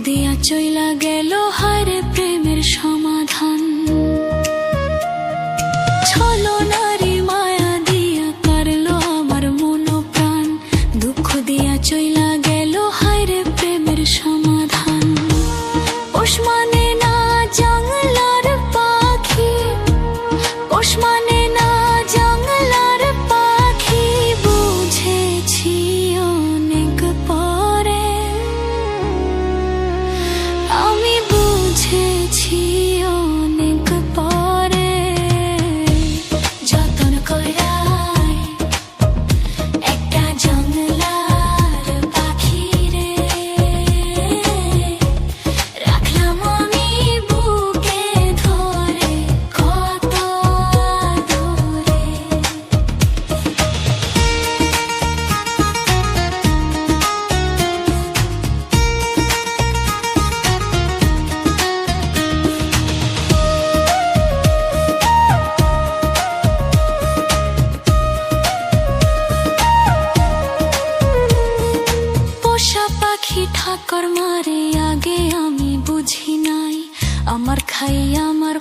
দিয়া চইলা গেল হায়রে প্রেমের সমাধান। ছলনারি মায়া দিয়া কারলো আমার মন প্রাণ, দুঃখ দিয়া চইলা গেল হায়রে প্রেমের সমাধান। পোষ মানে না জঙ্গলার পাখি, পোষ মানে না জঙ্গলার পাখি, বুঝেছি অনেক পরে, আমি বুঝেছি অনেক পরে। যতন কইরাই একটা জঙ্গলার পাখি রে রাখলাম আমি বুকে ধরে কত আদরে। পোষা পাখি ঠাকুর মারে আগে আমি বুঝি নাই, আমার খাই আমার